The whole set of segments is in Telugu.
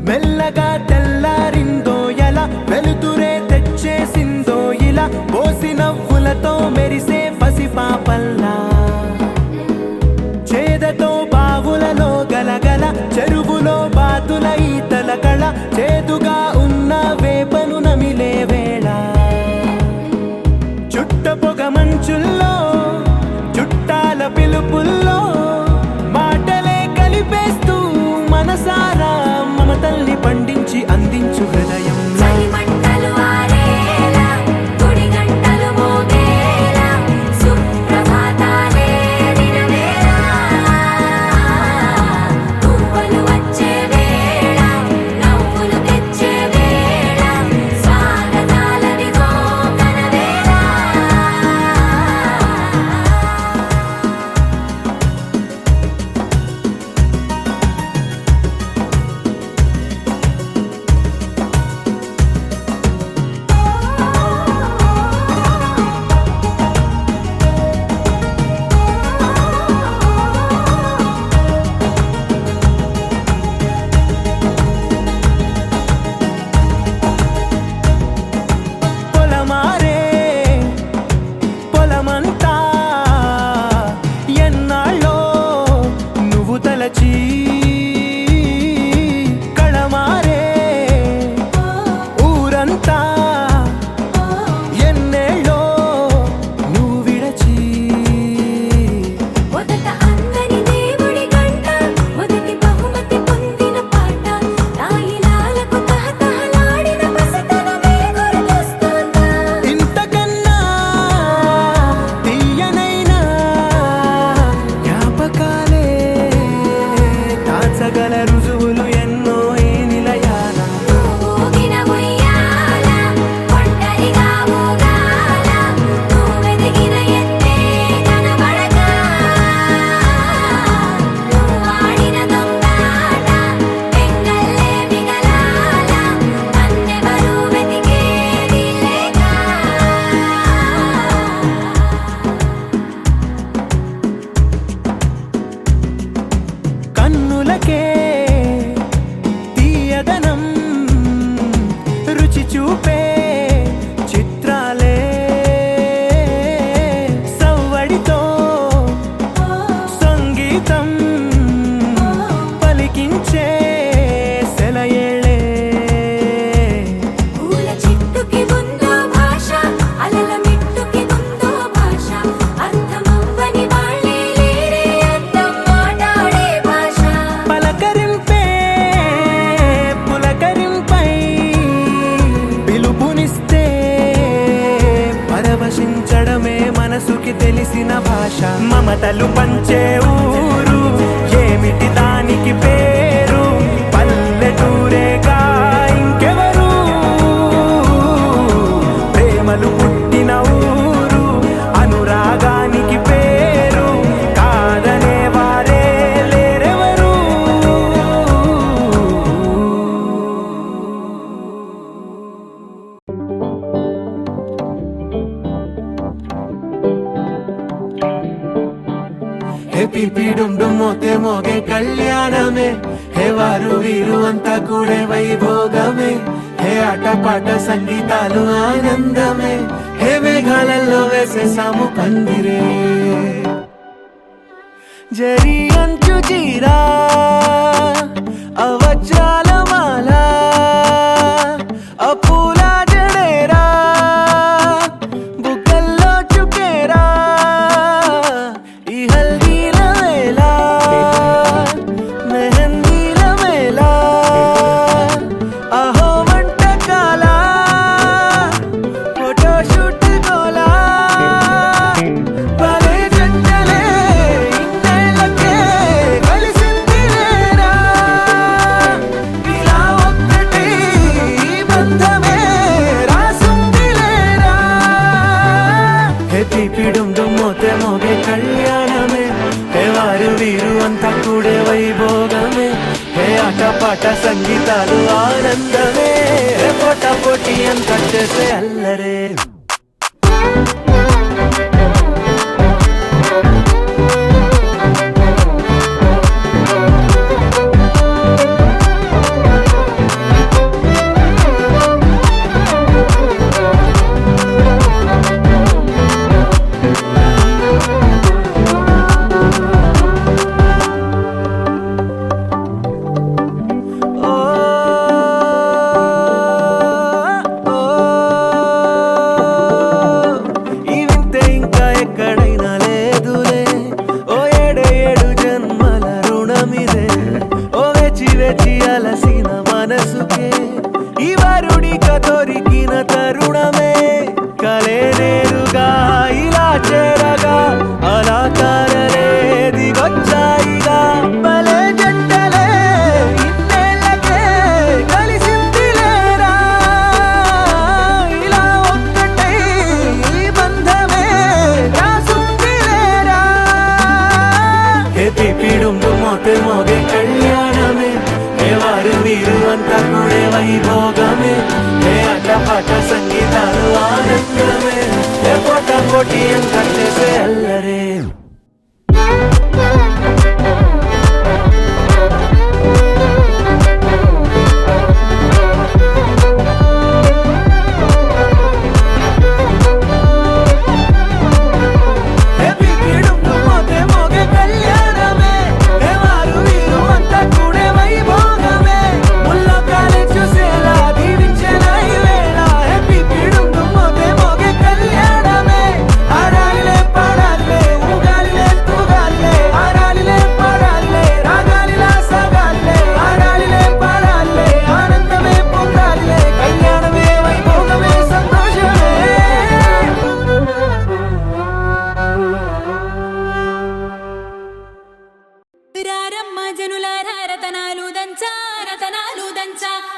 మెల్లగా తెల్లారిందో ఎలా వెలుతురే తెచ్చేసిందో ఇలా పోసి నవ్వులతో మెరిసే పసిపాపల్లా చేదతో బావులలో గలగల చెరువులో బాతుల ఈతల కళ చేదుగా ఉన్న వేపను నమిలే వేళ చుట్ట పొగ మంచుల్లో చుట్టాల పిలుపుల్లో మాటలే కలిపేస్తూ మనసారా మమతల్ని పండించి అందించు హృదయం కళమారే ఊరంతా ఎన్నేళ్ళో నువ్వు విడచి మొదట అందని దేవుడి గంట మొదటి బహుమతి పొందిన పాట తాయిలాలకు తహతహలాడిన పసితనమే గుర్తొస్తుందా ఇంతకన్నా తీయనైనా జ్ఞాపకాలే దాచగల రుజువులు ఎన్నో ఈ నిలయాల ఊగిన ఉయ్యాల ఒంటరిగా ఊగాల నువ్వెదిగిన ఎత్తే కనబడక నువ్వాడిన దొంగాట పెంగల్లే మిగలాల నన్నెవరూ వెతికేది లేక కన్నులకే తీయదనం రుచి చూపే చిత్రాలే సవ్వడితో సంగీతం పలికించే సెలయేళ్ళే పూల చెట్టుకి ఉందో భాష అలల మిట్టుకి ఉందో భాష అర్థమవ్వని వాళ్ళే లేరే అందం మాట్లాడే భాష పలకరింపే పులకరింపై పిలుపునిస్తే పరవశించడమే మనసుకి తెలిసిన భాష మమతలు పంచే ఊరు ఏమిటి దానికి పేరు పల్లెటూరేగా ఇంకెవరు ప్రేమలు పుట్టిన ఊరు అనురాగానికి పేరు కాదనే వారే లేరెవరు హే పిపి డుమ్ డుమ్ మోతే మోగే కళ్యాణమే హే వారు వీరు అంతా కూడే వైభోగమే హే ఆటపాట సంగీతాలు ఆనందమే హే మేఘాలలో వేసేసాము పందిరే జరి అంచు చీరా అవజ్రాల మాల అపూల జడేరా బుగ్గల్లో చుకేరా ఈ హల్దీల వేళ మెహందీల వేళ అహో వంటకాల ఫోటోషూట్ గోలా భలే జంటలే ఇన్నేళ్ళకే కలిసింది లేరా ఇలా ఒక్కటి బంధమే రాసుంది లేరా హే పిపి డుమ్ డుమ్ మోతే మోగే కళ్యాణమే హే వారు వీరు అంతా కూడే వైభోగమే హే ఆట ఆటపాట సంగీతాలు ఆనందమే పోటా పోటీ అంత చేసే అల్లరే అలసిన మనసుకే ఈ వరుడిక దొరికిన తరుణమే కలే నేరుగా ఇలా చేరగా అలా కారలే దిగొచ్చాయిగా భలే జంటలే ఇన్నేళ్ళకే కలిసిందిలేరా ఇలా ఒక్కటై ఈ బంధమే రాసుందిలేరా హే పిపిడుండు మోతే మోగే కళ్యాణమే వారు వీరు అంతా కూడా వైభోగమే ఏ ఆటపాట సంగీతాలు ఆనందమే ఏ పోటా పోటీ అంత చేసే అల్లరే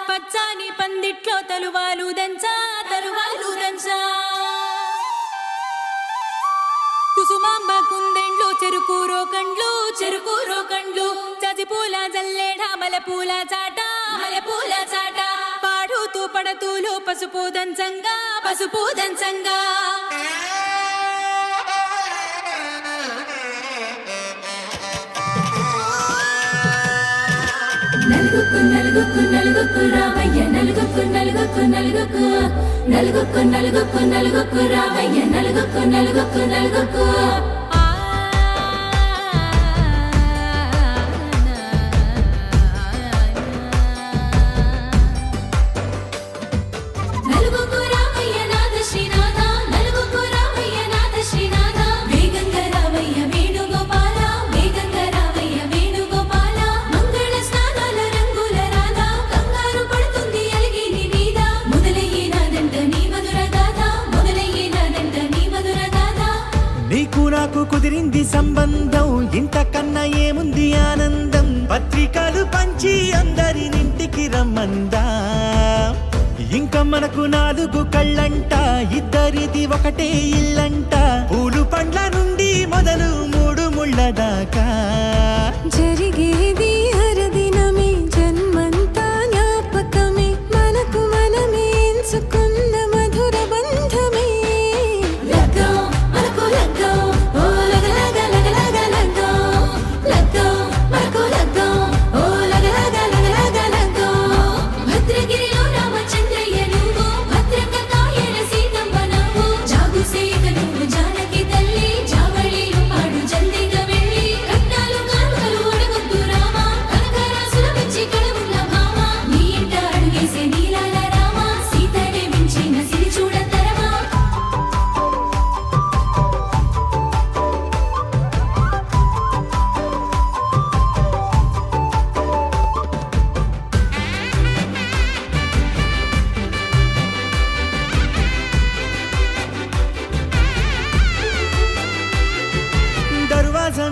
పచ్చాని పందిట్లో తలువాలు దంచా కుసుమాంబ కుందెండ్లు చెరుకు రోకండ్లు చజిపూల జల్లేడ మలపూల చాట పాడుతూ పడతూలు పసుపు దంచంగా నలుగుకు రావయ్య నలుగుకు రావయ్య నలుగుకు నాకు కుదిరింది సంబంధం ఇంతకన్నా ఏముంది ఆనందం పత్రికలు పంచి అందరినింటికి రమ్మందా ఇంకా మనకు 4 కళ్ళంట ఇద్దరిది ఒకటే ఇల్లంట పూలు పండ్ల నుండి మొదలు 3 ముళ్ళ దాకా జరిగేది హరదినమే జన్మంతా జ్ఞాపకమే మనకు మనమే ఎంచుకున్న మధుర బంధమే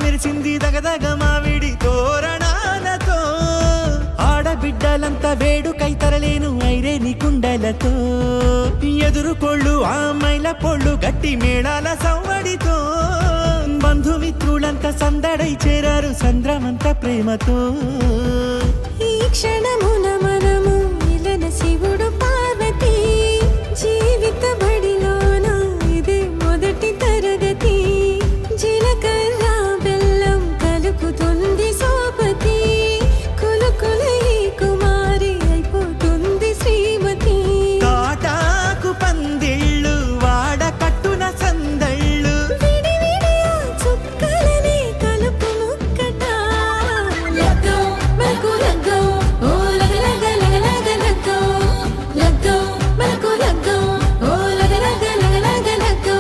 మెరిసింది దగదగ మావిడి తోరణాలతో ఆడబిడ్డలంతా వేడుకై తరలేను ఐరేని కుండలతో ఎదురుకోళ్ళు ఆ మైల పొళ్ళు గట్టి మేళాల సవ్వడితో బంధుమిత్రులంతా సందడై చేరారు సంద్రమంత ప్రేమతో ఈ క్షణమున మనము ఇలన శివుడు పార్వతి జీవిత బడిలోన ఇదే మొదటి తరగతి జీలకర్ర బెల్లం కలుపుతుంది సోపతి కులుకుల ఈ కుమారి అయిపోతుంది శ్రీమతి కాటాకు పందిళ్ళు వాడ కట్టున సందళ్ళు విడివిడియా చుక్కలనే కలుపు ముక్కట లగ్గో మనకు లగ్గో ఓ లగ లగ లగ లగ లగ్గో లగ్గో మనకు లగ్గో ఓ లగ లగ లగ లగ లగ్గో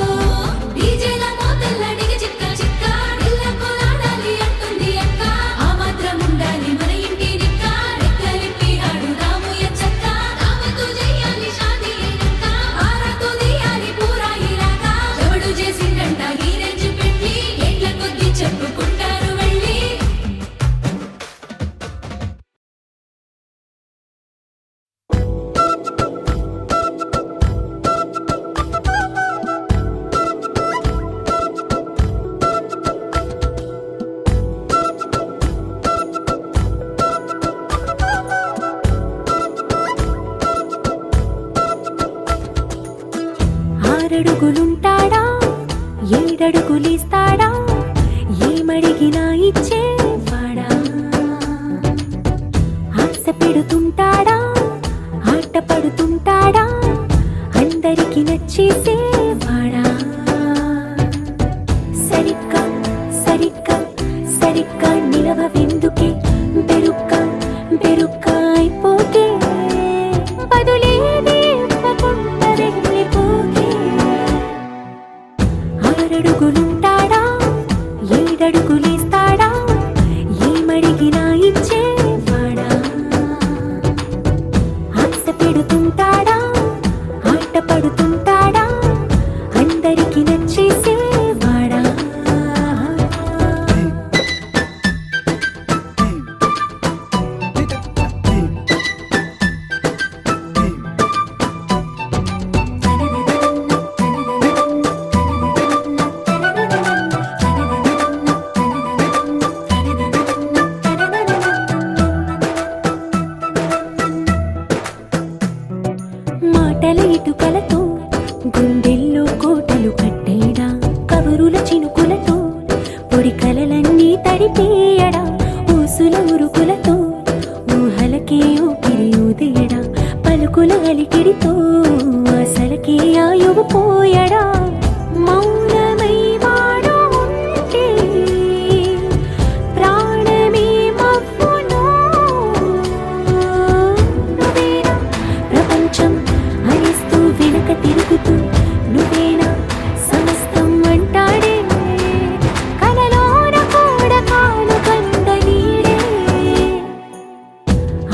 డీజేల మోతల్లడికి చిక్క చిక్క ఇళ్ళకు నాడాలి అంటుంది అక్క ఆ మాత్రం ఉండాలి మన ఇంటి నిక్క రెక్కలిప్పి ఆడుదాము ఎచ్చక్క రామతో చెయ్యాలి షాదీ అయినక్క ఆరాతో తీయాలి పూరాయిలాగా ఎవడు చేసిండంట ఈ రేంజ్ పెట్టి ఎట్ల కొద్ది చెప్పుకుంటారు వెళ్ళి ఆరడుగులుంటాడా ఏడడుగులిస్తాడా ఏమడిగినా ఇచ్చేవాడా ఆశ పెడుతుంటాడా ఆట పడుతుంటాడా అందరికి నచ్చేసేవాడా సరిగ్గా సరిగ్గా సరిగ్గా నిలవెందుకే బెరుక్క బెరుక్క అయిపోతే బదులేది ఇవ్వకుండా వెళ్ళిపోకే ఆరడుగులుంటాడా ఏడడుగులేస్తాడా ఏమడిగినా ఇచ్చేవాడా ఆశ పెడుతుంటాడా ఆట పడుతుంటాడా అందరికి నచ్చేసేవాడా మాటల ఇటుకలతో గుండెల్లో కోటలు కట్టేడా కబురుల చినుకులతో పొడి కలలన్నీ తడిపేయడా ఊసుల ఉరుకులతో ఊహలకే ఊపిరి ఊదేయడా పలుకుల అలికిడితో అసలకే ఆయువు పోయడా మౌనమై వాడు ఉంటే ప్రాణమే మవ్వును నువ్వేనా ప్రపంచం అనిస్తూ వెనక తిరుగుతూ నువ్వేనా సమస్తం అంటాడే కలలోన కూడా కాను కంద నీడే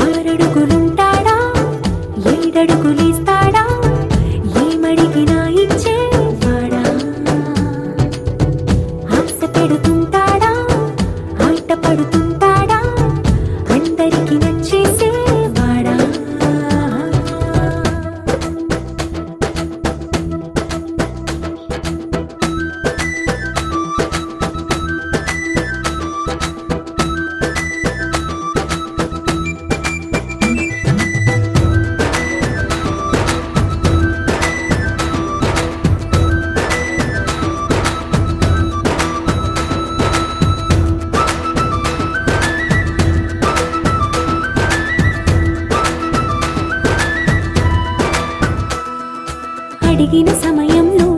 ఆరడుగులుంటాడా ఏడడుగులేస్తాడా ఏమడిగినా ఇచ్చేవాడా ఆశ పెడుతుంటాడా ఆట పడుతుంటాడా అందరికి నచ్చేసేవాడా అడిగిన సమయంలో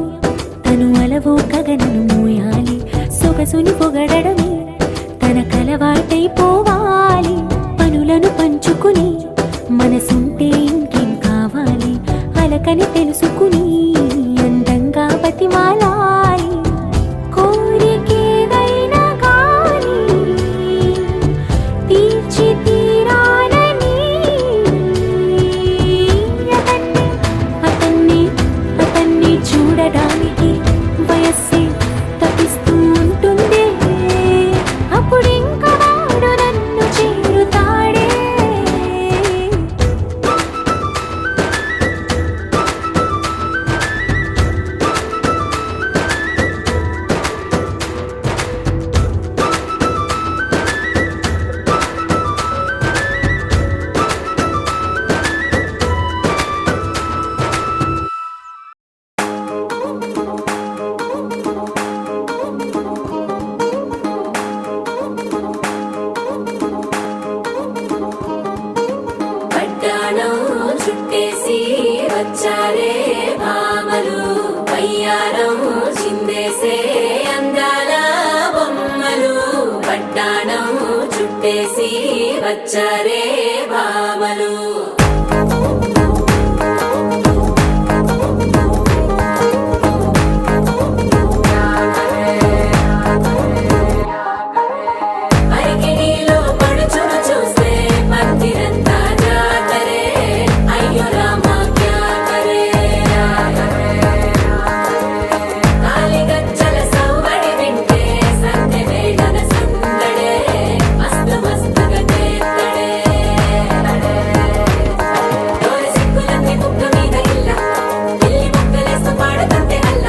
తను అలవో గగనను మోయాలి సొగసుని పొగడమే తనకలవాటైపోవాలి పనులను పంచుకుని మనసుంటే ఇంకేం కావాలి అలకని తెలుసుకుని అందంగా బతిమాలాలి కోరికేదైనా గాని తీర్చి తీరాలని అతన్ని వచ్చారే భామలు అరికిణీలో పడుచును చూస్తే పందిరంతా జాతరే అయ్యో రామా క్యా కరే కాలిగజ్జల సవ్వడి వింటే సందె వేళన సందడే మస్తు మస్తుగా చేస్తడే డోరి సిక్కులన్నీ ముక్క మీద ఇల్ల పిల్లి ముక్కలేస్తూ పాడుతుంటే అల్ల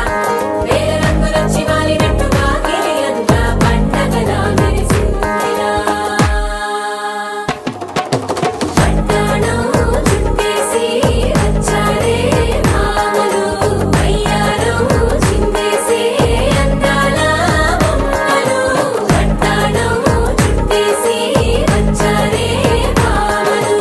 వేల రంగులొచ్చి వాలినట్టుగా గిలి అంతా పండగలా మెరిసిందిలా పట్టాణం చుట్టేసి వచ్చారే భామలు అయ్యారం చిందేసి అందాల బొమ్మలు పట్టాణం చుట్టేసి వచ్చారే భామలు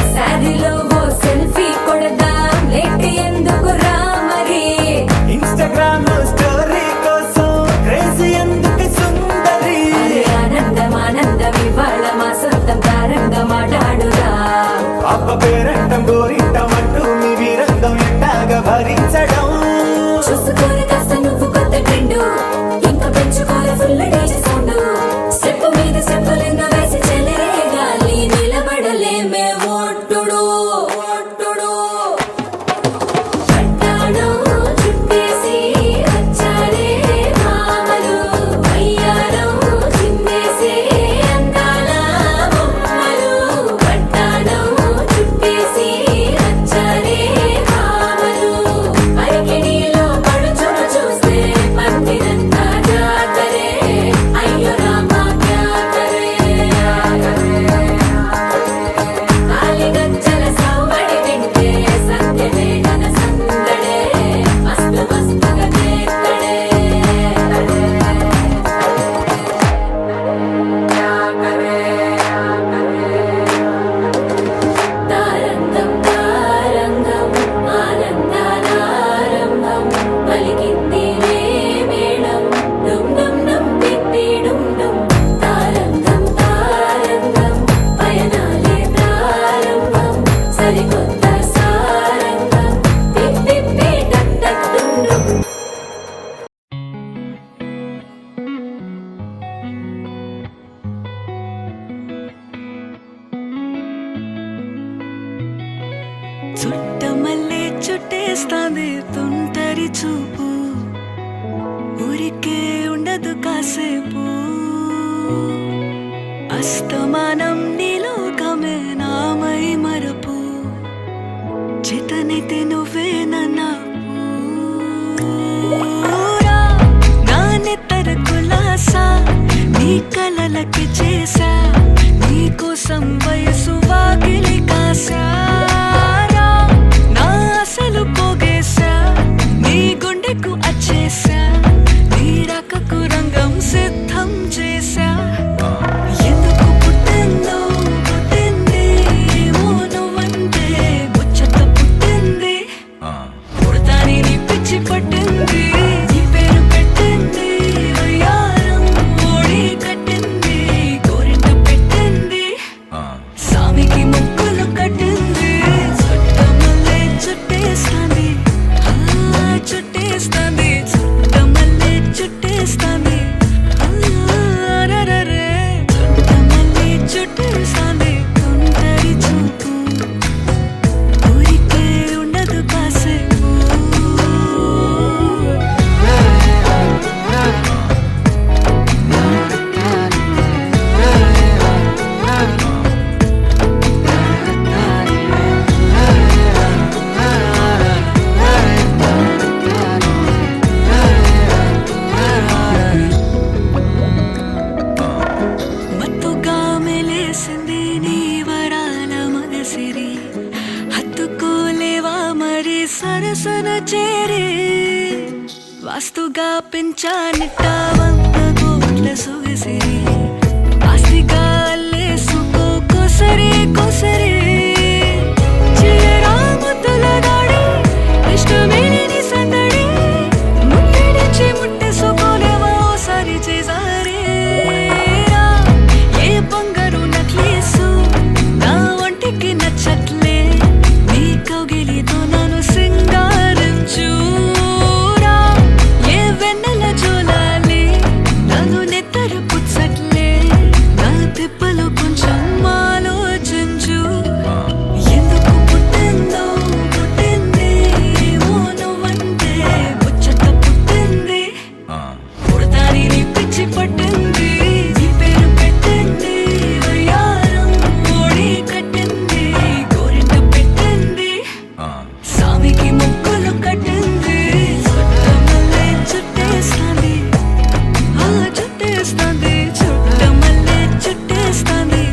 శారీలో ఓ సెల్ఫీ కొడదాం లేట్ ఎందుకు రా మరి ఇన్స్టాగ్రామ్ స్టోరీ కోసం క్రేజీ ఎందుకు సుందరి అరే ఆనందం ఆనందం ఇవాళ మా సొంతం తారంగా మాట్లాడురా అప్ప పేరంటం గోరింటం అంటూ మీ వీరంగం ఎట్టాగా భరించడం చూసుకోరు కాస్త నువ్వు కొత్త ట్రెండ్ ఇంకా పెంచుకోరు ఫుల్ డేజ్ సౌండ్ స్టెప్ మీద స్టెప్పులెన్నో వేసి చెలరే గాలి నిలబడలేమే ఒట్టుడు ఒట్టుడు పట్టాణం చుట్టేసి వచ్చారే భామలు అయ్యారం చిందేసి అందాల బొమ్మలు పట్టాణం చుట్టేసి వచ్చారే భామలు అరికిణీలో పడుచును చూస్తే పందిరంతా జాతరే అయ్యో రామా క్యా కరే కాలిగజ్జల సవ్వడి వింటే సంధ్య వేళన సందడే మస్తు మస్తుగా చేస్తడే తారంగం తారంగం ఆనందానారంభం పలికింది రే మేళం డుమ్ డుమ్ డుమ్ తిప్పి డుమ్ డుమ్ తారంగం తారంగం పయనాలే ప్రారంభం సరికొత్త సారంగం తిప్పి డక్ డక్ డుమ్ డుమ్ చుట్టమల్లే చుట్టేస్తాంది తుంటరి చూపు ఊరికే ఉండదు కాసేపు అస్తమానం నీలోకమే నామై మరపు చేతనైతే నువ్వే నూరా నానెత్తర కులాసా నీ కలలకి చేసా నీ కోసం వయసు వాకిలి కాసారా నా అసలు పోగేశా నీ గుండెకు అచ్చేసా నీ రకకు రంగం సిద్ధం చేసా ఎందుకు పుట్టిందో పుట్టింది ఏమో నువ్వంటే ముచ్చట పుట్టింది పుడతాని నీ పిచ్చి పట్టింది నీ పేరు పెట్టింది వయ్యారం ఓడి కట్టింది గోరింట పెట్టింది సామికి ముక్కులు కట్టింది వాస్తుగా పెంచానిట్ట 100 కోట్ల సొగసిరి ఆస్తిగా అల్లేసుకో కోసరే కోసరే చిరరాముతుల దాడి ఇష్టమేని సందడి ముట్టడిచి ముట్టేసుకోలేవా ఓసారి చేసారే ఏ బంగారు నక్లీసు నా ఒంటికి నచ్చట్లే నీ కౌగిలితో నన్ను సింగారించురా ఏ వెన్నెల జోలాలి నన్ను నెత్తరు పుచ్చట్లే నా తిప్పలు కొంచెం ఆలోచించు ఎందుకు పుట్టిందో పుట్టింది ఏమో నువ్వంటే ముచ్చట పుట్టింది పుడతాని నీ పిచ్చి పట్టింది నీ పేరు పెట్టింది వయ్యారం ఓడి కట్టింది గోరింట పెట్టింది సామికి ముక్కులు కట్టింది చుట్టమల్లే చుట్టేస్తాంది ఆ చుట్టేస్తాంది చుట్టమల్లే చుట్టేస్తాంది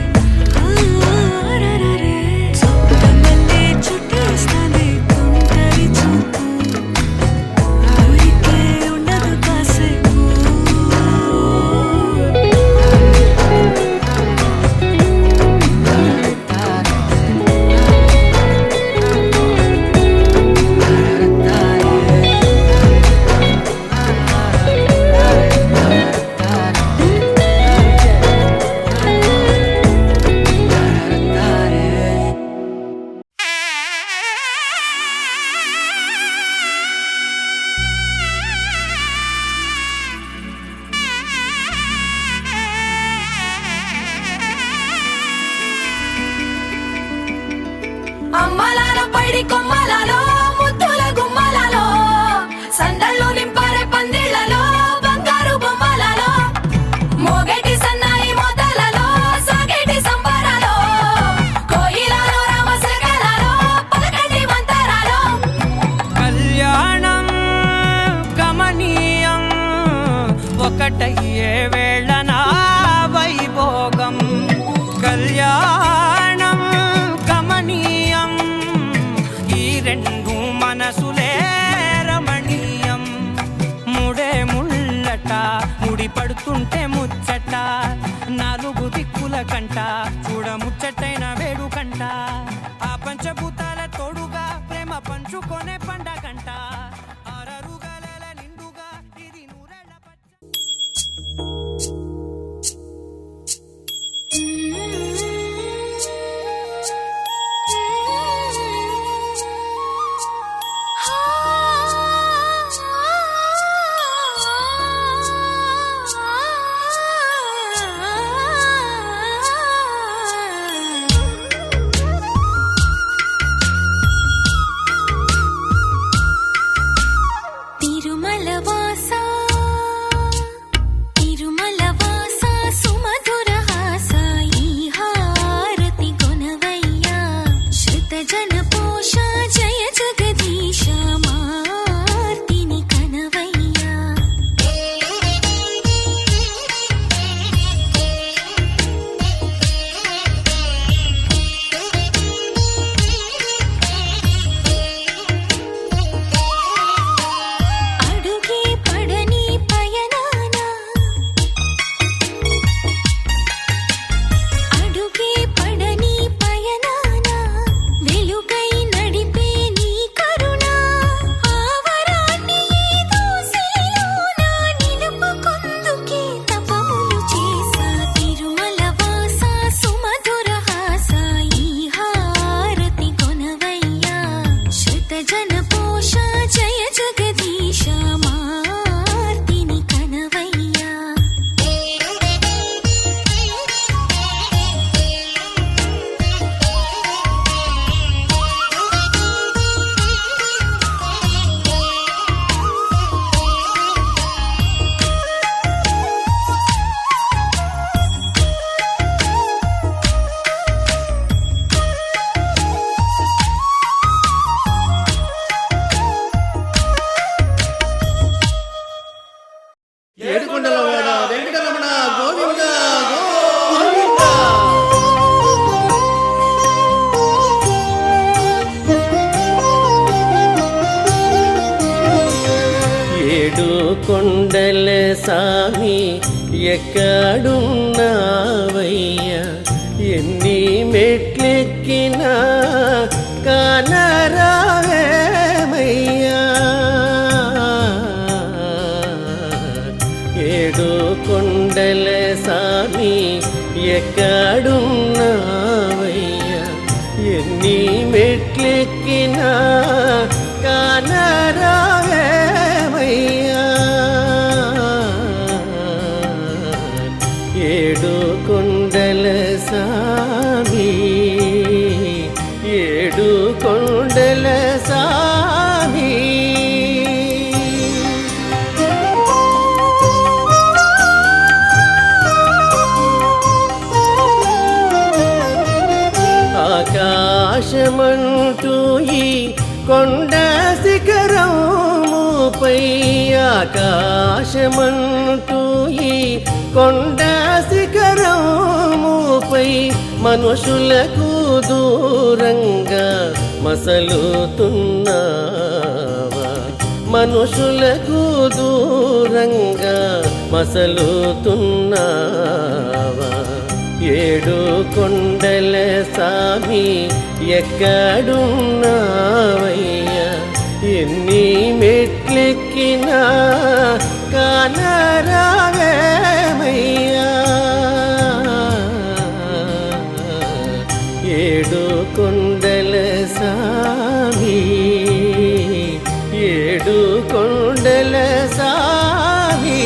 రరరే చుట్టమల్లే చుట్టేస్తాంది తుంటరి చూపు ఊరికే ఉండదు కాసేపు అమ్మలాల పైడి కొమ్మలలో ముద్దుల గుమ్మలలో సందళ్ళు నింపారే పందిళ్లలో బంగారు బొమ్మలలో మోగేటి సన్నాయి మోతలలో సాగేటి సంబరాలో కోయిలలో రామశకలలో పలకండి మంతరాలో కళ్యాణం గమనీయం ఒకటయ్యే వేళ నా వైభోగం కళ్యాణం గమనీయం ఈ రెండు మనసులే రమణీయం ముడే ముళ్ళట ముడి పడుతుంటే ముచ్చట 4 దిక్కుల కంట చూడ ముచ్చటైన వేడుకంట ఆ పంచభూతాల తోడుగా ప్రేమ పంచుకొనే పండగంట అరరుగల నిండుగా ఇది నూరెళ్ళ పచ్చ సామి ఎక్కడున్నావయ్యా ఎన్ని మెట్లెక్కినా కానరావేమయ్యా ఏడు కొండల సామి ఎక్కడున్నావయ్యా ఎన్ని మెట్లెక్కినా కానరావేమయ్యా ఏడు కొండల సామి ఏడు కొండల సామి ఆకాశమంటూ ఈ కొండ శిఖరముపై ఆకాశమంటూ ఈ కొండ శిఖరముపై మనుషులకు దూరంగా మసలుతున్నావా మనుషులకు దూరంగా మసలుతున్నావా ఏడు కొండల సామి ఎక్కడున్నావయ్యా ఎన్ని మెట్లెక్కినా కానరావేమయ్యా ఏడు కొండల సామి ఏడు కొండల సామి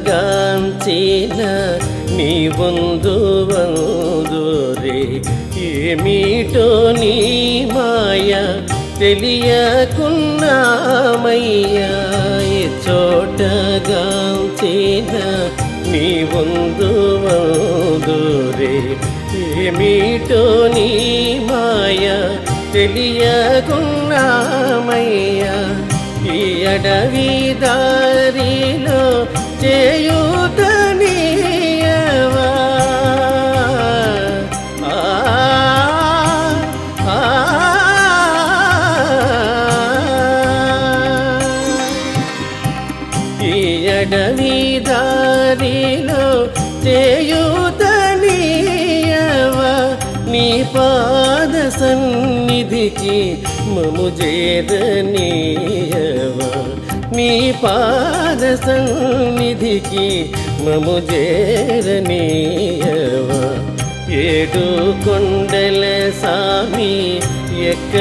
చోటగాంచిన నీ వందురే ఏమిటో నీ మాయ తెలియకున్నామయ్యా చోటగాంచిన నీ వందురే ఏమిటో నీ మాయ తెలియకున్నామయ్యా ఈ అడవి దారిలో చేయూతనీయవా ఈ అడవి దారిలో చేయూతనీయవా నీ పాద సన్నిధికి మము చేరనీయవా నీ పాద సన్నిధికి మము చేరనీయవా ఏడు కొండల సామి ఎక్కడున్నావయ్యా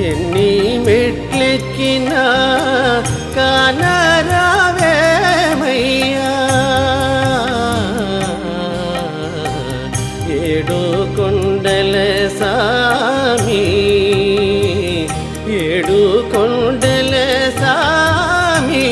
ఎన్ని మెట్లెక్కినా కానరావేమయ్యా ఏడు కొండల సామి ఏడు కొండల సామి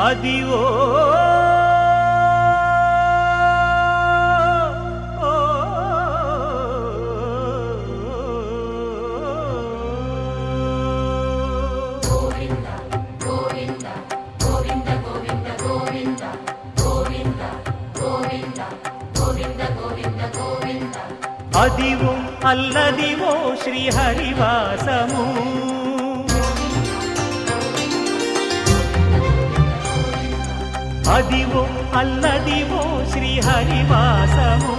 అదివో అదివో అల్లదివో శ్రీహరివాసము అదివో అల్లదివో శ్రీహరివాసము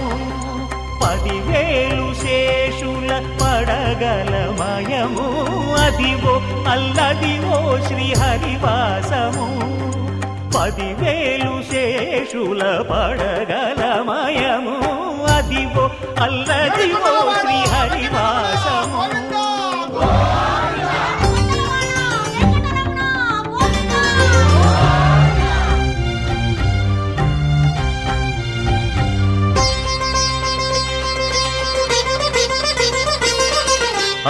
10,000 శేషుల పడగలమయము అదివో అల్లదివో శ్రీహరివాసము 10,000 శేషుల పడగలమయము అదివో అల్లదివో శ్రీహరివాసము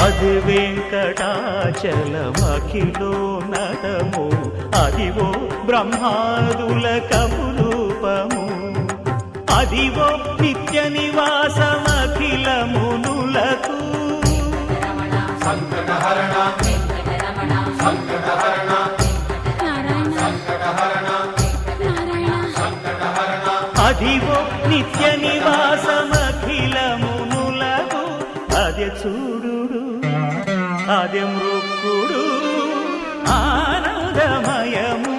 అది వెంకటాచలమఖిలో నటము అదివో బ్రహ్మాదుల కపురూపము అదివో నిత్య నివాసమఖిల మునులకు అదివో నిత్య నివాసమఖిల మునులకు అదే చూడు అదే మృక్కుడు ఆనందమయము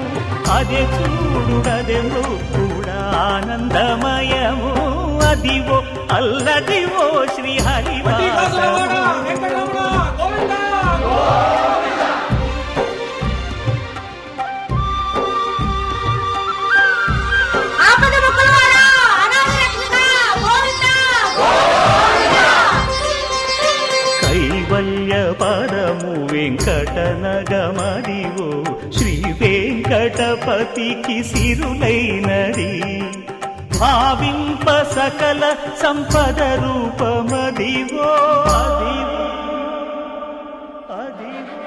అదే చూడు అదే మృక్కుడు ఆనందమయము అదివో అల్లదివో శ్రీ హరివాసము కైవల్య పరము వెంకటనగమదివో శ్రీ వెంకటపతికి సిరులైనది భావింప సకల సంపద రూపమదివో అదివో అదివో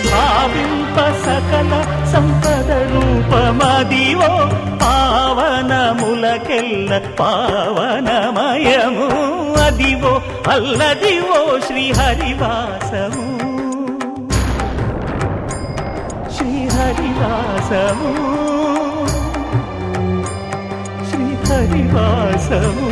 భావింప సకల సంపద రూపమదివో పావనములకెల్ల పావనమయము అదివో అల్లదివో శ్రీ హరివాసము శ్రీ హరివాసము శ్రీ హరివాసము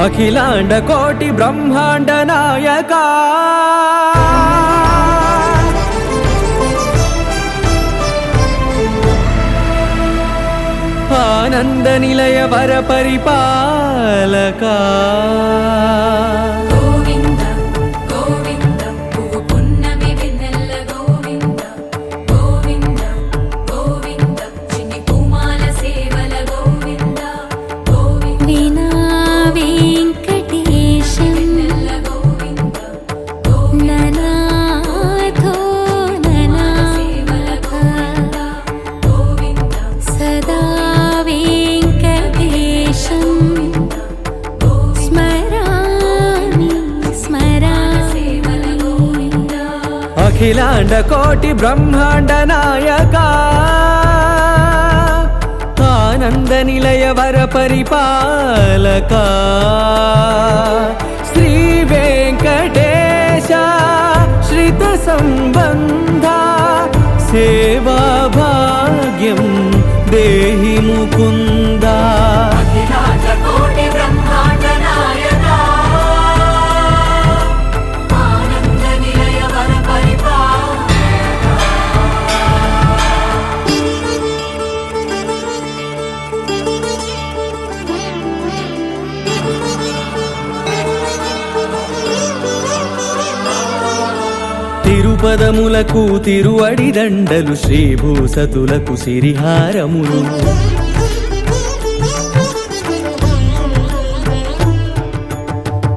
అఖిలాండ కోటి బ్రహ్మాండ నాయక ఆనంద నిలయ వర పరిపాలక గోవింద గోవింద పువ్వు పున్నమి వెన్నెల గోవింద గోవింద గోవింద చిన్ని పూమాల సేవల గోవింద గోవింద వీణా వెంకటేశం వెన్నెల గోవింద ననాథో సేవల ననాథ గోవింద సదా వెంకటేశం స్మరామి స్మరామి సేవల గోవింద అఖిలాండ కోటి బ్రహ్మాండ నాయక ఆనంద నిలయ వర పరిపాలక శ్రీ వెంకటేశ శ్రిత సంబంధ సేవా భాగ్యం దేహి ముకుంద అఖిలాండ కోటి బ్రహ్మాండ నాయక ఆనంద నిలయ వర తిరుపదములకు తిరువడి దండలు శ్రీభూసతులకు సిరిహారములు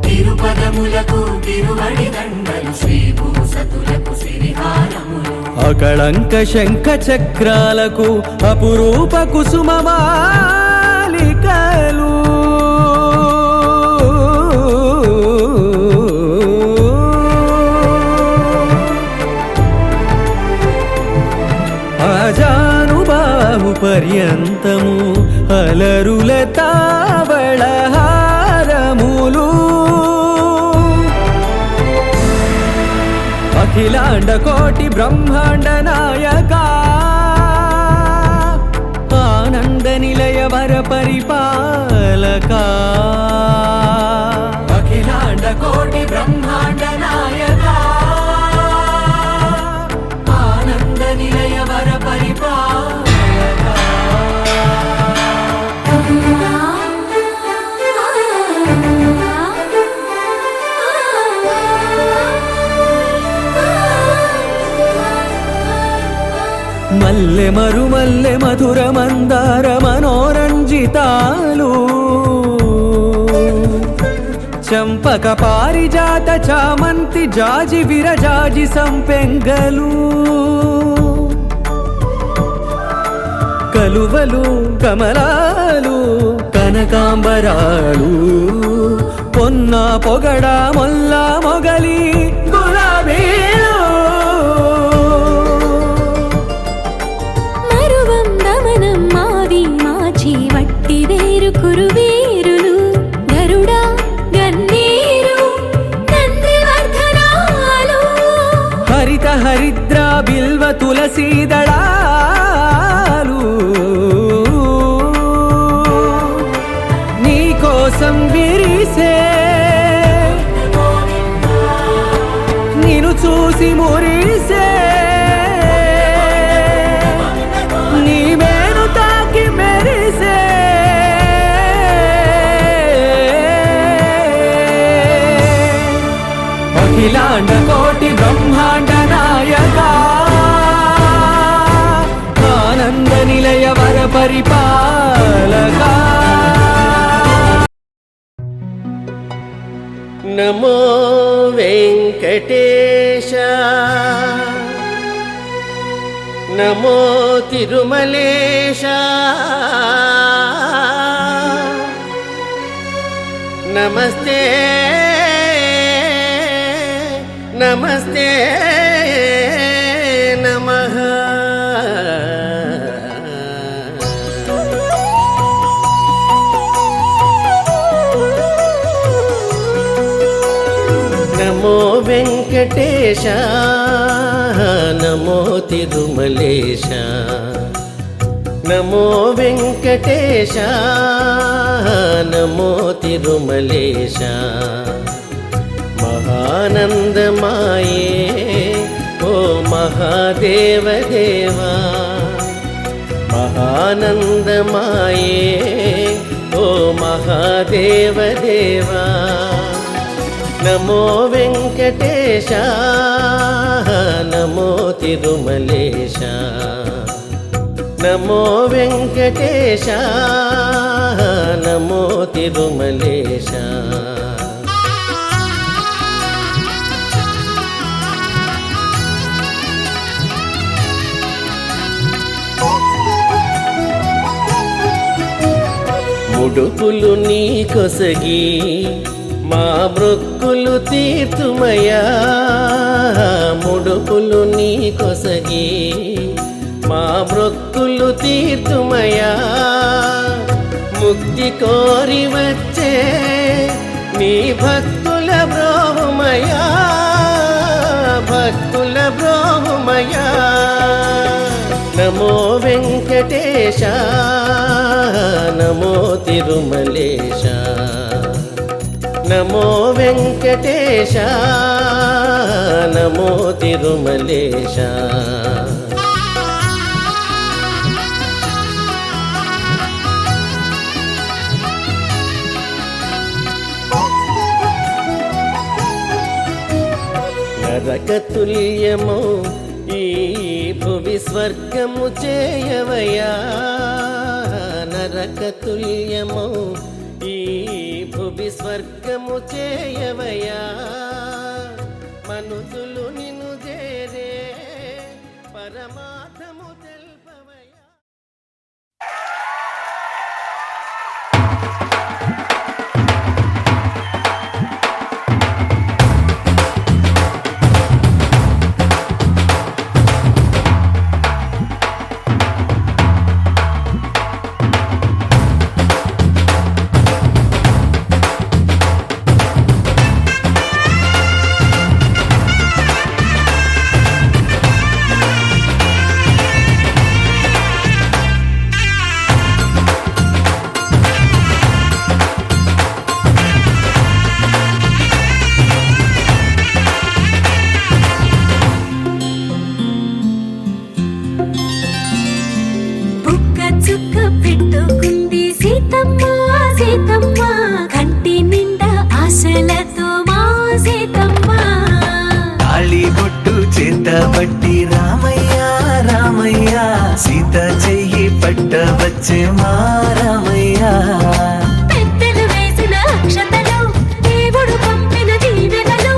తిరుపదములకు తిరువడి దండలు శ్రీభూసతులకు సిరిహారములు అకళంక శంఖ చక్రాలకు అపురూప కుసుమమాలికలు అజానుబాహు పర్యంతము అలరుల తావళహారములు అఖిలాండ కోటి బ్రహ్మాండ నాయక ఆనంద నిలయ వర పరిపాలక అఖిలాండ కోటి బ్రహ్మాండ నాయక ఆనంద నిలయ వర పరిపాలక మల్లె మరుమల్లె మధుర మందార మనోరంజితాలు చంపక పారిజాత చామంతి జాజి విరజాజి సంపెంగలు కలువలు కమలాలు కనకాంబరాలు పొన్న పొగడ మొల్ల మొగలి గులాబీలు మరువం దమనం మావి మాచి వట్టి వేరు కురువీరులు గరుడా గన్నీరు నందివర్ధనాలు హరిత హరిద్ర బిల్వ తులసీదళాలు నీకోసం విరిసే నిన్ను చూసి మురిసే నీ మేను తాకి మెరిసే అఖిలాండ కోటి బ్రహ్మాండ నాయక ఆనంద నిలయ వర పరిపాలక నమో వెంకటేశ నమో తిరుమలేశ నమస్తే నమస్తే నమః నమో వెంకటేశ నమో తిరుమలేశ నమో వెంకటేశ నమో తిరుమలేశ మహానందమాయే ఓ మహాదేవదేవా మహానందమాయే ఓ మహాదేవదేవా నమో వెంకటేశ నమో తిరుమలేశ నమో వెంకటేశ నమో తిరుమలేశ ముడుపులు నీ కొసగి మా మృక్కులు తీర్తుమయా ముడుపులు నీ కొసగి మా మృక్కులు తీర్తుమయా ముక్తి కోరి వచ్చే నీ భక్తుల బ్రోహుమయా భక్తుల బ్రోహుమయా నమో వెంకటేశ నమో తిరుమలేశ నమో వెంకటేశ నమో తిరుమలేశ నరకతుల్యము ఈ భువి స్వర్గము చేయవయా నరకతుల్యము ఈ భువి స్వర్గము చేయవయా మనుషులు నిన్ను చేరే పరమార్థము తెల్పవయా పట్టబట్టి రామయ్య రామయ్య సీత చెయ్యి పట్టవచ్చే మా రామయ్య పెద్దలు వేసిన అక్షతలు దేవుడు పంపిన దీవెనలు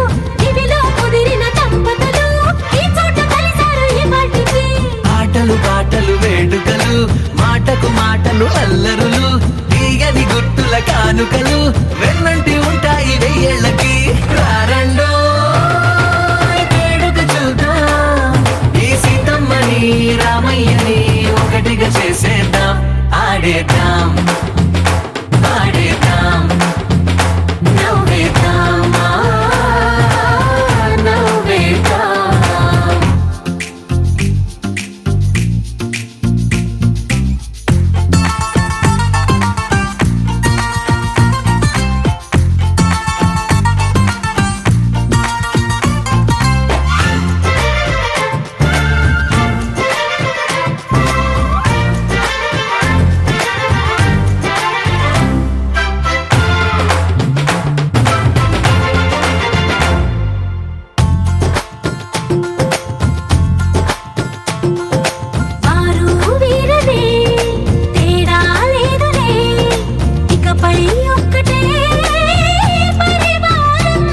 ఇవిలో కుదిరిన దంపతులు ఈ చోట కలిసారు ఈ పాటికి ఆటలు పాటలు వేడుకలు మాటకు మాటలు అల్లరులు తీయని గుట్టుల కానుకలు వెన్నంటి ఉంటాయి వెయ్యేళ్ళకి రారండో వేడుక చూద్దాం ఈ సీతమ్మని రామయ్యని ఒకటిగా చేసేద్దాం ఆడేద్దాం ఆడేద్దాం నవ్వేద్దాం నవ్వేద్దాం వారు వీరనే తేడా లేదులే ఇకపై ఒక్కటే పరివారం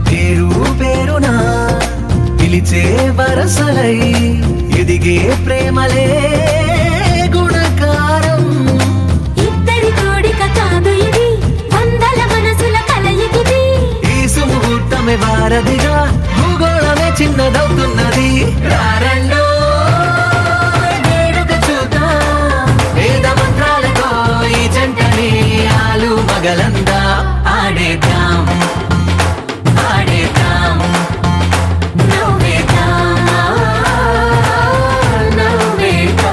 పేరు పేరున పిలిచే వరసలై ఎదిగే ప్రేమలే గుణకారం ఇద్దరి కోడిక కాదు ఇది వందల మనసుల కలయికిది ఈ సుముహూర్తమే వారధిగా భూగోళమే చిన్నదవుతున్నది రారండో వేడుక చూద్దాం వేద మంత్రాలతో ఈ జంటని ఆలు మగలందా ఆడేద్దాం ఆడేద్దాం నవ్వేద్దాం నవ్వేద్దాం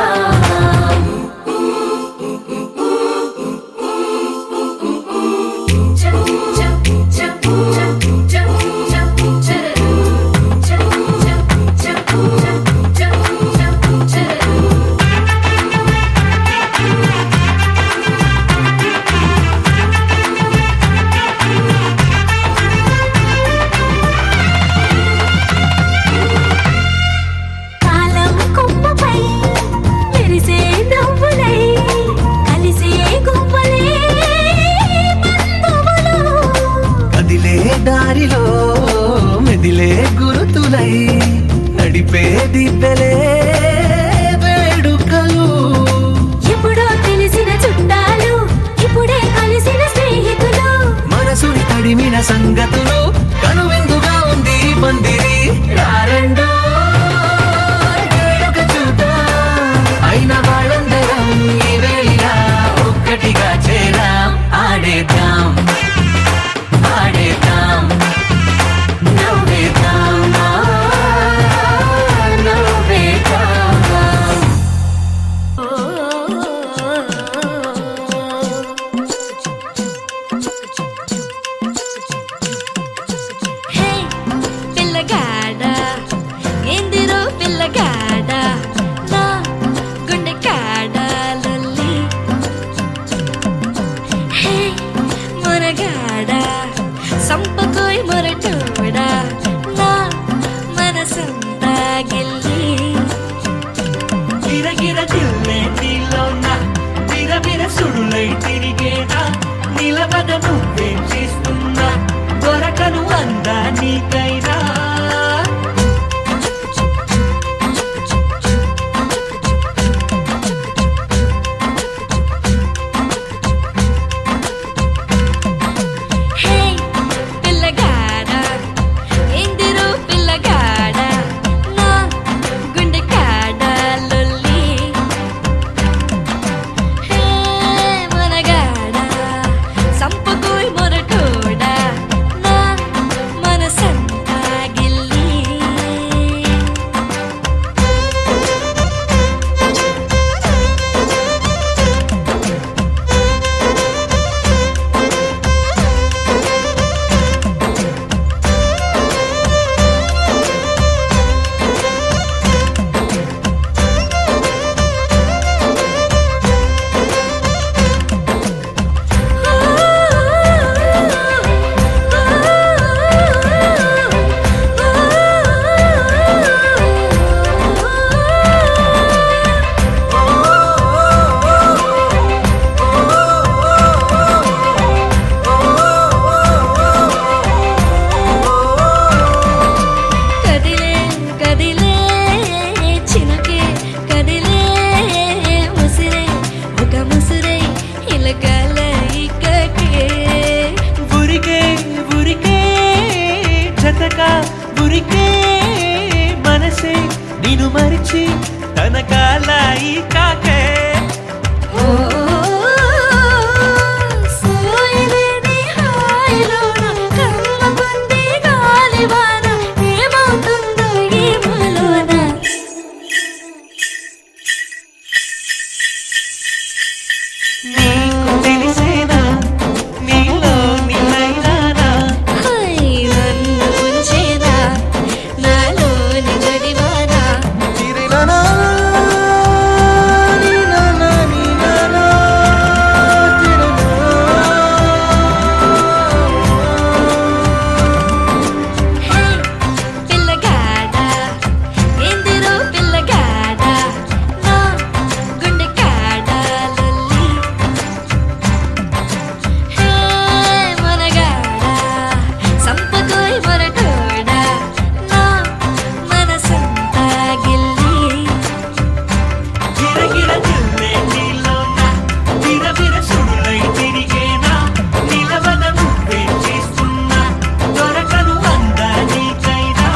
కాలం కొమ్మపై మెరిసే నవ్వులై కలిసే గుంపలే బంధువులు కదిలే దారిలో మెదిలే గురుతులై నడిపే దిబ్బెలే వేడుకలు ఎప్పుడో తెలిసిన చుట్టాలు ఇప్పుడే కలిసిన స్నేహితులు మనసుని తడిమిన సంగతులు కనువిందుగా ఉంది ఈ పందిరి రారండో వేడుక చూద్దాం అయిన వాళ్ళందరం ఈ వేళ ఒక్కటిగా చేరాం ఆడేద్దాం ఆడేద్దాం నవ్వేద్దాం నవ్వేద్దాం హే పిల్లగాడ ఎందిరో పిల్లగాడ నా గుండె కాడ లొల్లి హే మొరగాడ సంపకోయ్ మొరటోడ నా మనసంతా గిల్లి గిరగిర తిల్లే నీలోన విరవిర సుడులై తిరిగేనా నిలబడ నువ్వేం చేస్తున్నా దొరకను అందా నీకైనా హే పిల్లగాడ ఎందిరో పిల్లగాడ నా గుండె కాడ లొల్లి హే మొనగాడ సంపకోయ్ మొరటోడ నా మనసంతా నిన్ను మరిచి తన కాలాయి కాకే ఓ సోయలేని హాయిలోన కమ్మగుంది గాలివాన ఏమవుతుందో ఏమోలోన నీకు తెలిసేనా నీలో నీలైనానా హై నన్ను ఉంచేనా నాలోని జడివానా హే పిల్లగాడా ఎందిరో పిల్లగాడా నా గుండె కాడా లొల్లి హే మనగాడా సంపకోయ్ మొరటోడా నా మనసంతా గిల్లి గిరగిర జిల్లే నీలోన విరవిర సుడులై తిరిగేనా నిలవద నువ్వే చేస్తున్నా దొరకను అందా నీకైనా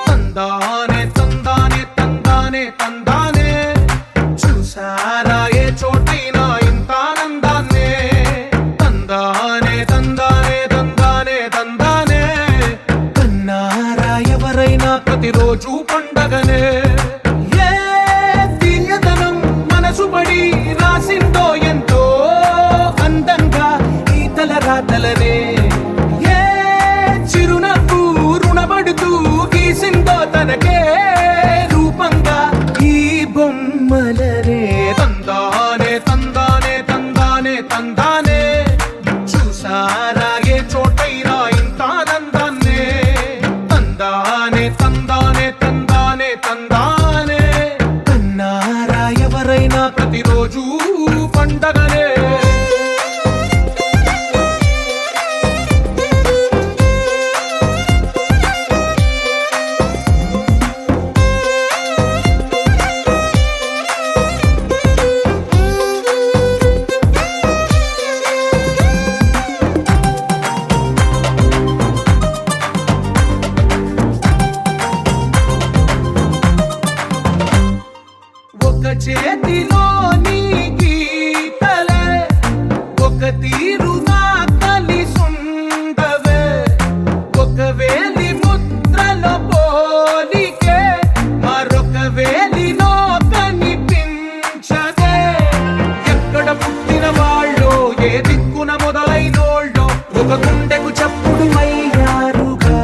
తందానే తందానే తందానే తందానే చూసారా ఏ చోటైనా ఇంత ఆనందాన్నే తందానే తందానే తందానే తందానే కన్నారా ఎవరైనా ప్రతిరోజు పండగనే ఏ తీయదనం మనసు పడి రాసిందో ఎంతో అందంగా ఈ తల రాతలనే ఏ చిరునవ్వు రుణపడుతూ గీసిందో తనకే రూపంగా ఈ బొమ్మలనే తందానే తందానే తందానే తందానే చూసారా ఏ చోటైనా ఇంత ఆనందాన్నే తందానే తందానే తందానే తందానే కన్నారా ఎవరైనా ప్రతిరోజు పండగనే ఒక చేతిలో నీ గీతలే ఒక తీరుగా కలిసుండవే ఒక వేలి ముద్రలో పోలికే మరొక వేలిలో కనిపించదే ఎక్కడ పుట్టిన వాళ్ళో ఏ దిక్కున మొదలైనోళ్ళో ఒక గుండెకు చప్పుడు అయ్యారుగా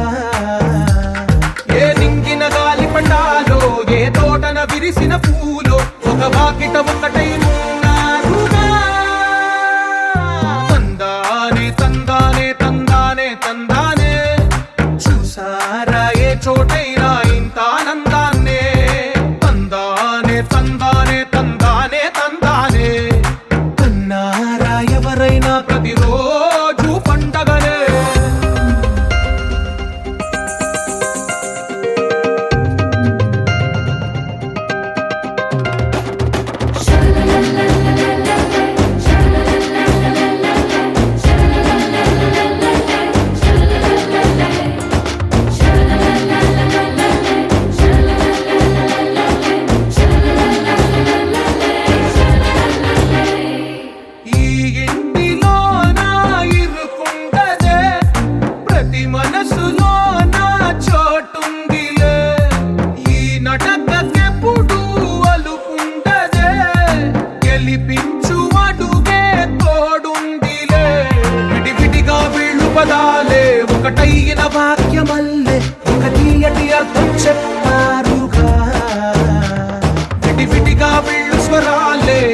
ఏ నింగిన గాలి పటాలో ఏ తోటన విరిసిన పూలో ఒక వాకిట ఒకటై ఉన్నారుగా తందానే తందానే తందానే తందానే చూసారా ఏ చోటైనా ఇంత ఆనందాన్నే తందానే తందానే తందానే తందానే కన్నారా ఎవరైనా ప్రతిరోజు పండగనే షలలల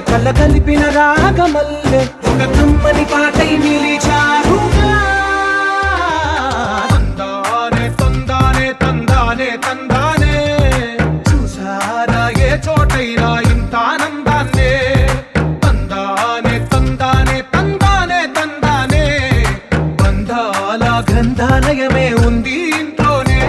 కళ్ళ కలిపిన రాగమల్లె ఒక కమ్మని పాటై నిలిచారుగా. తందానే తందానే తందానే తందానే చూసారా ఏ చోటైనా ఇంత ఆనందాన్నే. తందానే తందానే తందానే తందానే బంధాల గ్రంథాలయమే ఉంది ఇంట్లోనే.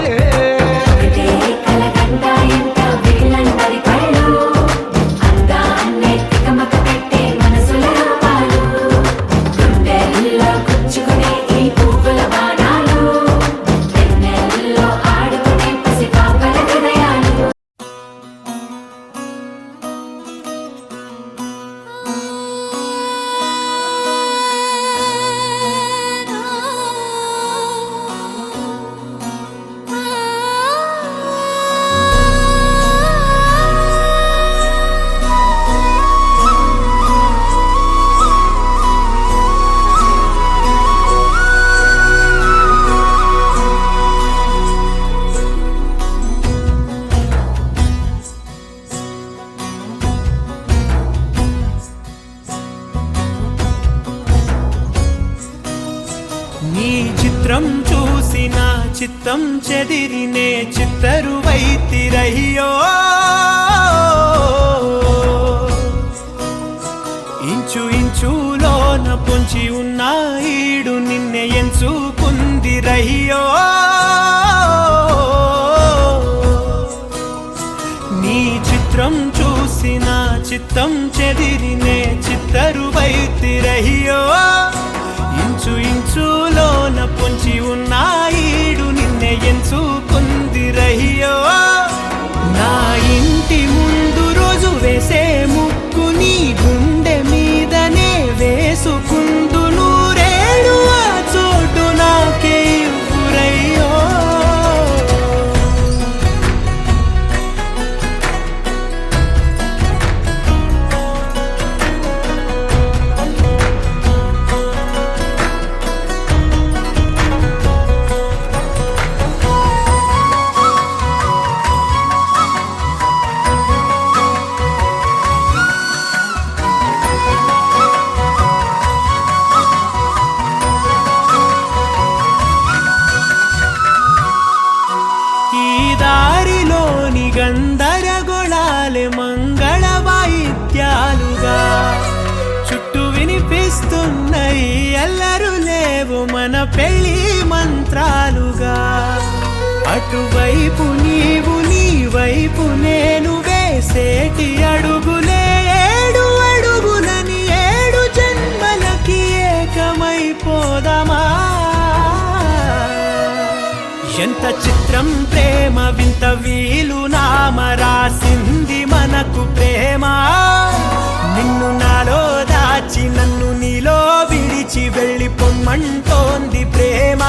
నీ చిత్రం చూసిన చిత్తం చెదిరినే చిత్తరువైతిరయ్యో. ఇంచు ఇంచులోన పొంచి ఉన్న ఈడు నిన్నే ఎంచుకుందిరయ్యో. నీ చిత్రం చూసిన చిత్తం చెదిరినే చిత్తరువైతిరయ్యో. ఇంచు ఇంచులోన పొంచి ఉన్న ఈడు నిన్నే ఎంచుకుందిరయ్యో. నా ఇంటి ముందు రోజు వేసే ముక్కు నీ గుండె మీదనే వేసుకుందు నూరేడు ఆ చోటు నాకే ఇవ్వురయ్యో. దారిలోని గందరగోళాలే మంగళ వాయిద్యాలుగా చుట్టూ వినిపిస్తున్నాయి అల్లరు లేవు మన పెళ్లి మంత్రాలుగా. అటువైపు నీవు నీ వైపు నేను వేసేటి అడుగులే ఏడు అడుగులని ఏడు జన్మలకి ఏకమైపోదామా. ఎంత చిత్రం ప్రేమ వింత వీలు నామ రాసింది మనకు ప్రేమ. నిన్ను నాలో దాచి నన్ను నీలో విడిచి వెళ్ళిపోమ్మంటోంది ప్రేమ.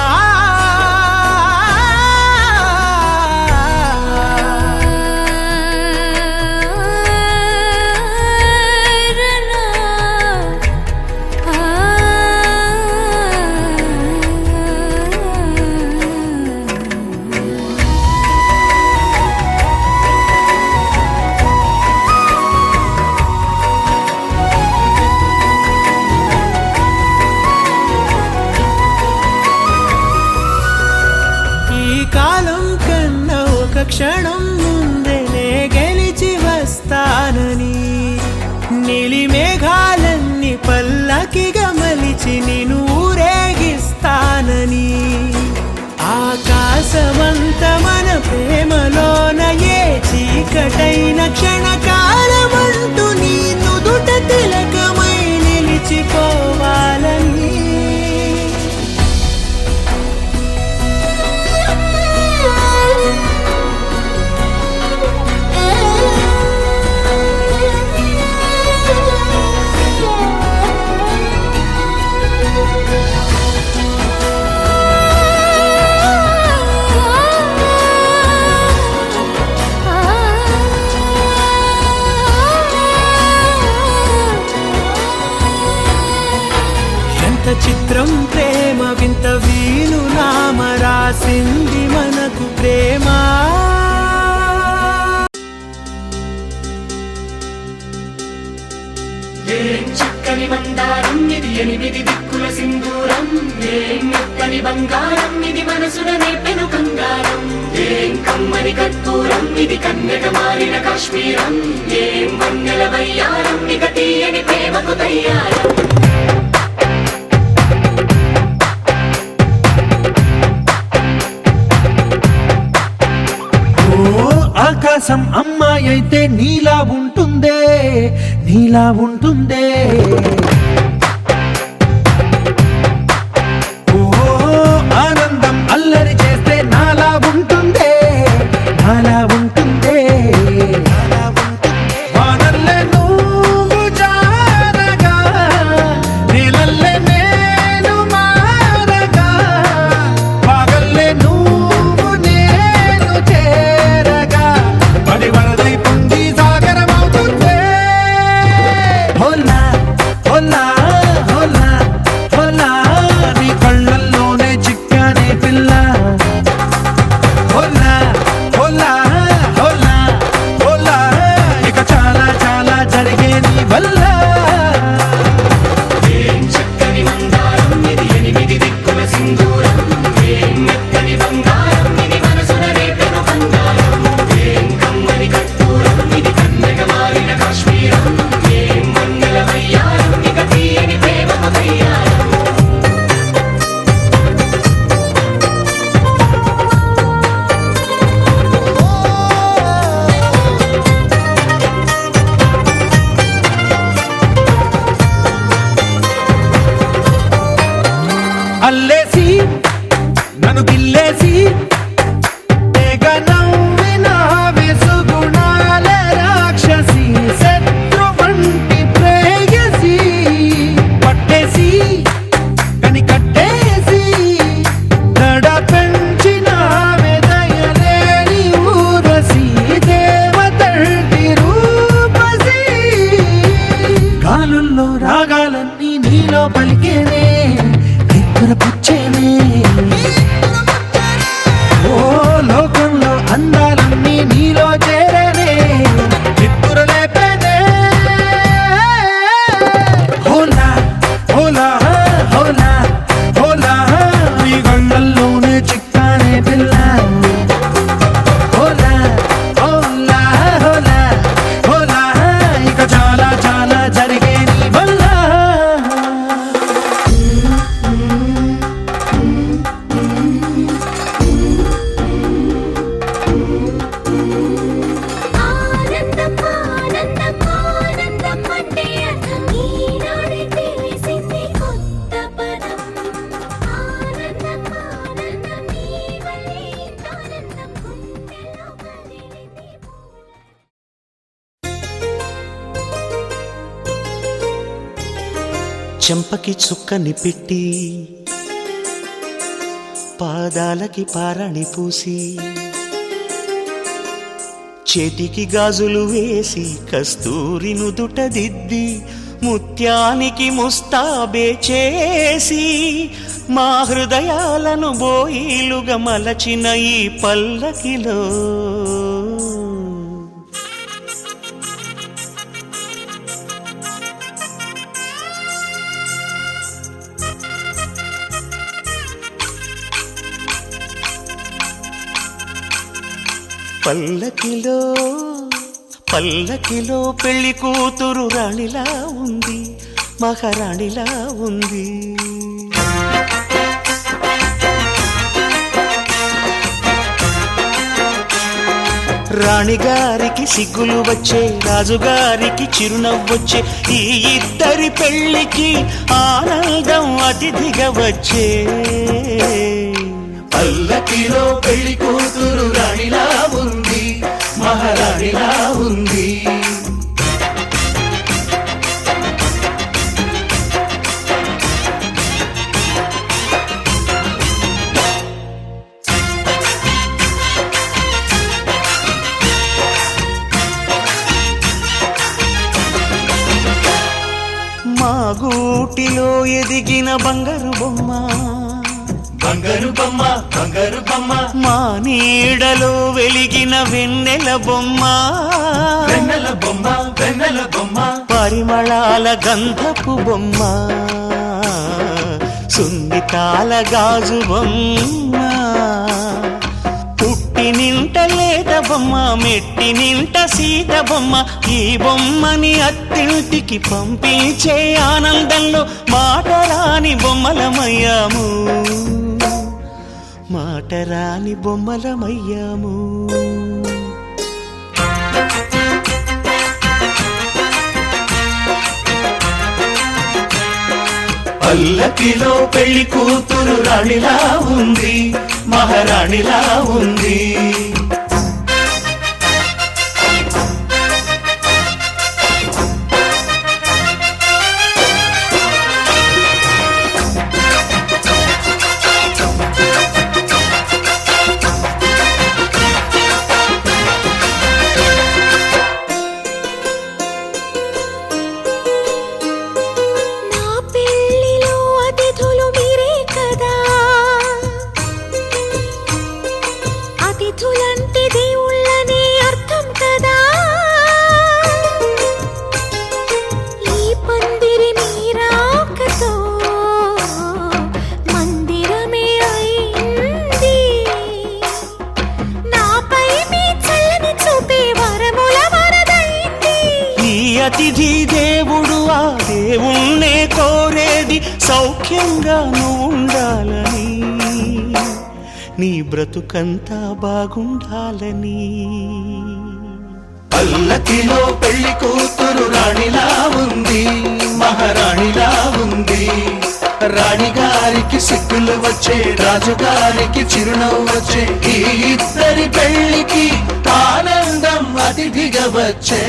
కాలం కన్నా ఒక క్షణం ముందేనే గెలిచి వస్తానని నీలి మేఘాలన్నీ పల్లకిగా మలిచి నిన్ను ఊరేగిస్తానని. ఆకాశమంత మన ప్రేమలోన ఏ చీకటైన క్షణకాలమంటూ నీ నుదుట తిలకమై నిలిచిపోవాలని. చక్కని మందారం ఇది ఎనిమిది దిక్కుల సింధూరం ఏం మెత్తని బంగారం ఇది మనసున నేపెను కంగారం ఏం కమ్మని కర్పూరం ఇది కన్యక మారిన కాశ్మీరం ఏం వన్నెల వయ్యారం ఇక తీయని ప్రేమకు తయ్యారం ఆకాశం అమ్మాయి అయితే నీలా ఉంటుందే నీలా ఉంటుందే ఓ ఆనందం అల్లరి చేస్తే నాలా ఉంటుందే నాలా ఉంటుందే వానల్లే నువ్వు జారగా నీలల్లే నేను మారగా పగల్లే నువ్వు నేను చేరగా పడి వరదై పొంగి సాగరమవుతుందే హోలా హోలా హోలా హోలా నీ కళ్ళల్లోనే చిక్కానే పిల్ల హోలా హోలా హోలా హోలా ఇక చాలా చాలా జరిగే నీ వల్ల ఏం చక్కని మందారం ఇది ఎనిమిది దిక్కుల సింధూరం ఏం మెత్తని బంగారం ఇది మనసున రేపెను కంగారం ఏం కమ్మని కర్పూరం ఇది కన్యక మారిన కాశ్మీరం ఏం వన్నెల వయ్యారం ఇక తీయని ప్రేమకు తయ్యారం అల్లేసి నన్ను గిల్లేసి తెగ నవ్విన వెసుగుణాల రాక్షసి శత్రువంటి ప్రేయసి పట్టేసి కని కట్టేసి దడ పెంచిన దయలేని ఊరసి దేవతంటి రూపసి గాలుల్లో రాగాలన్నీ నీలో పలికేనే పుచ్చేనే ఓ లోకంలో అందాలన్నీ నీలో చేరనే చిత్తుర లేపేనే హోలా హోలా హోలా హోలా నీ గంగల్లోనే చిక్కానే పిల్ల హోలా హోలా హోలా హోలా ఇక చాలా చాలా జరిగే నీ వల్ల ఆనందం ఆనందం ఆనందం అంటే అర్థం ఈనాడే తెలిసింది కొత్త పదం ఆనందం ఆనందం నీ వల్లే ఆనందం గుండెలో కదిలింది చెంపకి చుక్కని పెట్టి పాదాలకి పారాణి పూసి చేతికి గాజులు వేసి కస్తూరి నుదుట దిద్ది ముత్యానికి ముస్తాబే చేసి మా హృదయాలను బోయిలుగా మలచిన ఈ పల్లకిలో పల్లకిలో పల్లకిలో పెళ్లి కూతురు రాణిలా ఉంది మహారాణిలా ఉంది రాణిగారికి సిగ్గులు వచ్చే రాజుగారికి చిరునవ్వొచ్చే ఈ ఇద్దరి పెళ్లికి ఆనందం అతిథిగా వచ్చే పల్లకిలో పెళ్లి కూతురు రాణిలా ఉంది మహారాణిలా ఉంది మా గూటిలో ఎదిగిన బంగారు బొమ్మ బంగారు బొమ్మ బంగారు బొమ్మ మా నీడలో వెలిగిన వెన్నెల బొమ్మ వెన్నెల బొమ్మ వెన్నెల బొమ్మ పరిమళాల గంధపు బొమ్మ సున్నితాల గాజు బొమ్మ పుట్టి నింట లేత బొమ్మ మెట్టి నింట సీత బొమ్మ ఈ బొమ్మని అత్తింటికి పంపించే ఆనందంలో మాటరాని బొమ్మలమయ్యాము మాటరాని బొమ్మలమయ్యాము పల్లకిలో పెళ్లి కూతురు రాణిలా ఉంది మహారాణిలా ఉంది నా పెళ్ళిలో అతిథులు మీరే కదా అతిథులంటే దేవుళ్ళని అర్థం కదా ఈ పందిరి మీరాకతో మందిరమే అయింది నాపై మీ చల్లని చూపే వరముల వరదైంది ఈ అతిథి దేవుడు ఆ దేవుణ్ణే కోరేది సౌఖ్యంగా నువ్వు ఉండాలని నీ బ్రతుకంతా బాగుండాలని పల్లకిలో పెళ్లి కూతురు రాణిలా ఉంది మహారాణిలా ఉంది రాణిగారికి సిగ్గులు వచ్చే రాజుగారికి చిరునవ్వు వచ్చే ఈ ఇద్దరి పెళ్లికి ఆనందం అతిథిగా వచ్చే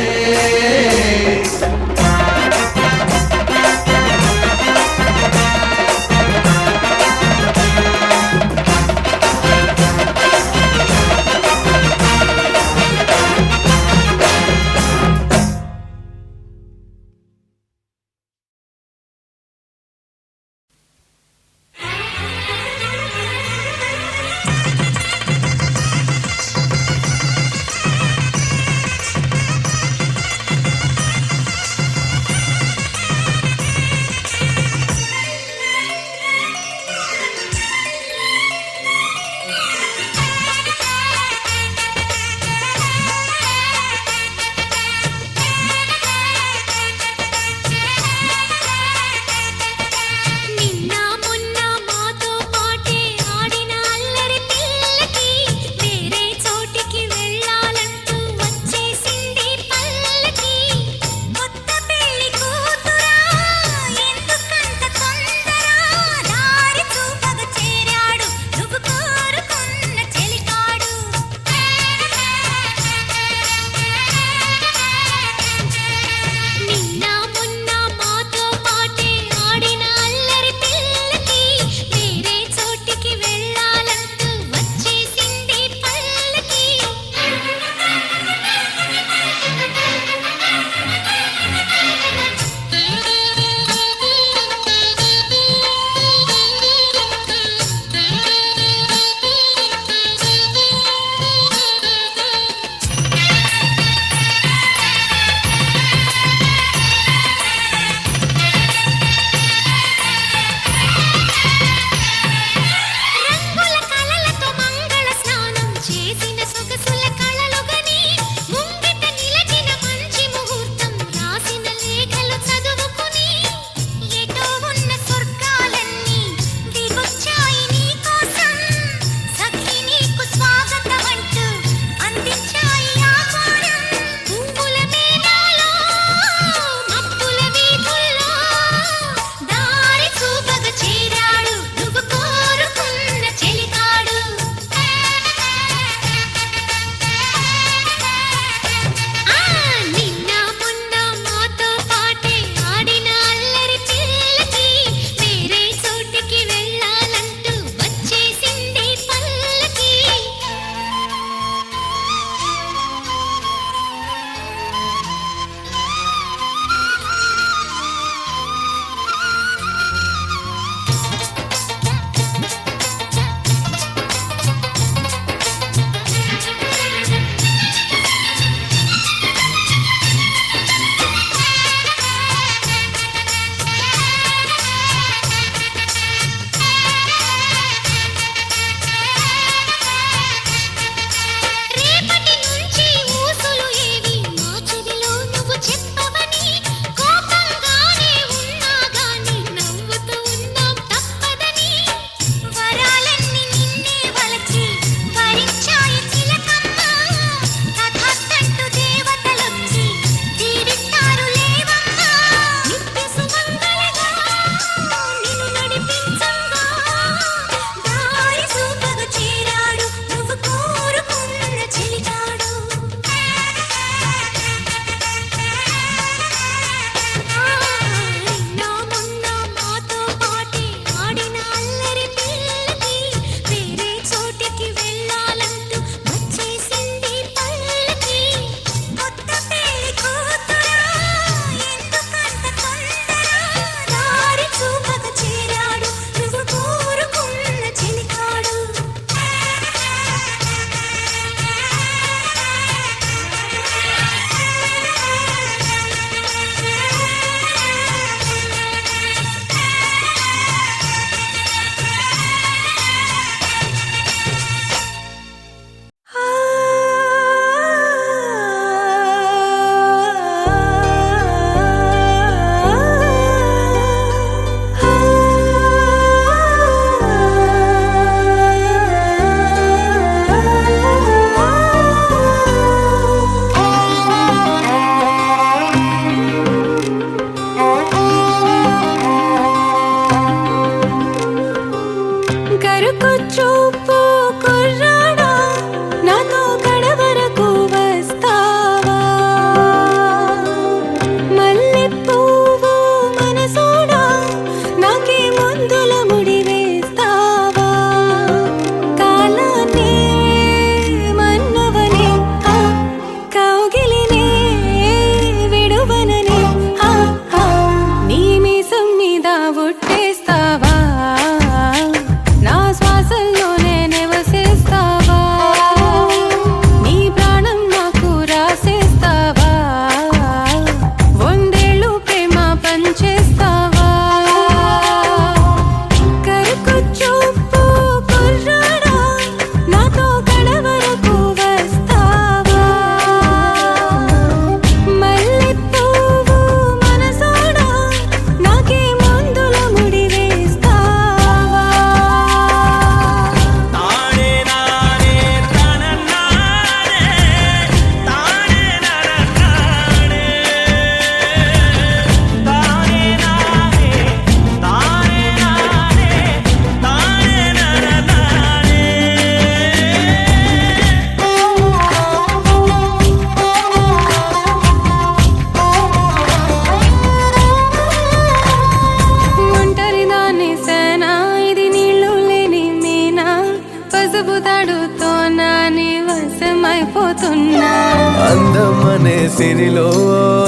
అనే సిరిలో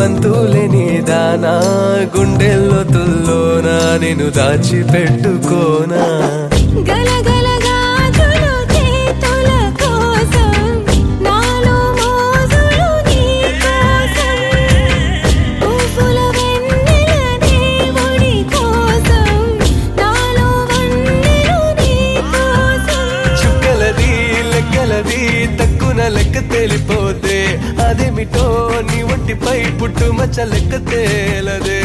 అంతులేని దానా గుండెల్లో తుల్లోనా నేను దాచిపెట్టుకోనా గలగల గాజులు చేతుల కోసం నాలో మోజులు నీ కోసం పూల వెన్నెల దేవుడి కోసం నాలో వన్నెలు నీ కోసం చుక్కలది లెక్కలది తక్కున లెక్క తేలిపోతే అదేమిటో నీ ఒంటిపై పుట్టుమచ్చ లెక్క తేలదే